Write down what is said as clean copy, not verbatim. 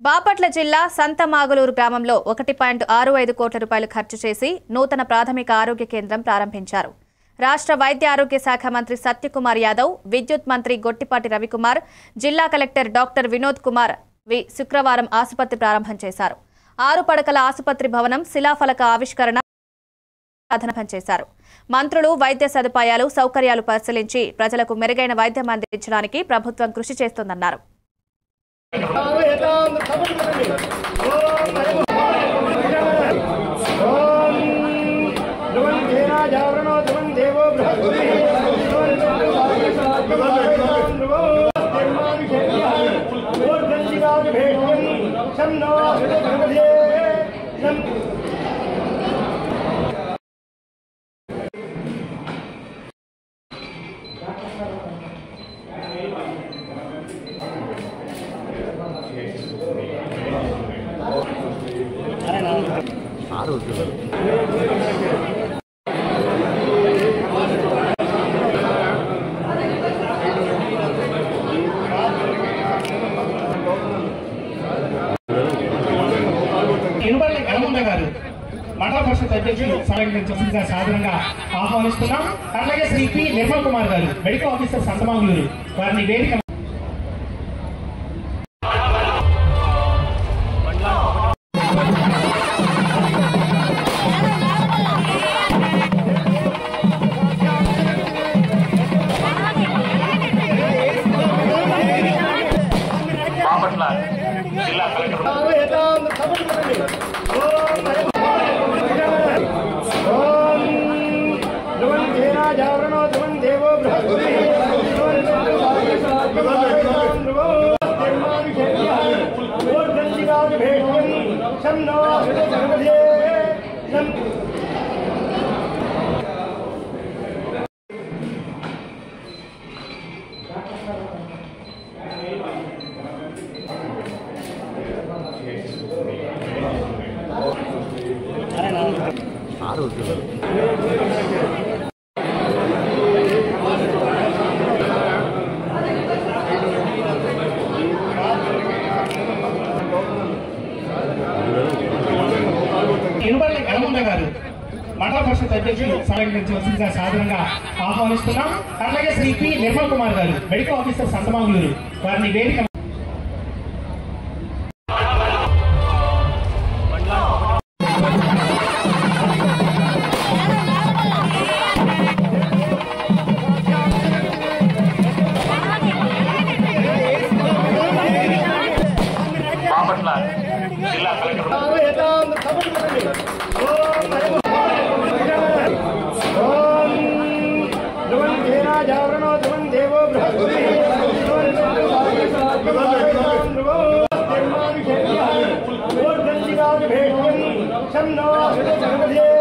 బాపట్ల జిల్లా సంతమాగులూరు గ్రామంలో 1.65 కోట్ల రూపాయలు ఖర్చు చేసి నూతన ప్రాథమిక ఆరోగ్య కేంద్రం ప్రారంభించారు. రాష్ట్ర వైద్య ఆరోగ్య శాఖ మంత్రి సత్యకుమార్ యాదవ్, విద్యుత్ మంత్రి గొట్టిపాటి రవికుమార్, జిల్లా కలెక్టర్ డాక్టర్ వినోద్ కుమార్ శుక్రవారం ఆసుపత్రి ప్రారంభం చేశారు. 6 పడకల ఆసుపత్రి భవనం శిలాఫలక ఆవిష్కరణ చేశారు. మంత్రులు వైద్య సదుపాయాలు, సౌకర్యాలు పరిశీలించి ప్రజలకు మెరుగైన వైద్యం అందించడానికి ప్రభుత్వం కృషి చేస్తోందన్నారు. మండల పరిషత్ అధ్యక్షులు సంఘటించాల్సిందిగా సాధారణంగా ఆహ్వానిస్తున్నాం. అలాగే శ్రీ పి నిర్మల్ కుమార్ గారు, మెడికల్ ఆఫీసర్ సంతమాగులూరు, వారిని వేదిక బాపట్ల జిల్లా కలెక్టర్ గారు, మండల పరిషత్ అధ్యక్షులు సంఘటించాల్సిందిగా సాధారణంగా ఆహ్వానిస్తున్నాం. అలాగే శ్రీ పి నిర్మల్ కుమార్ గారు, మెడికల్ ఆఫీసర్ సంతమాగులూరు, వారిని వేదిక బాపట్ల జిల్లా కలెక్టర్ Some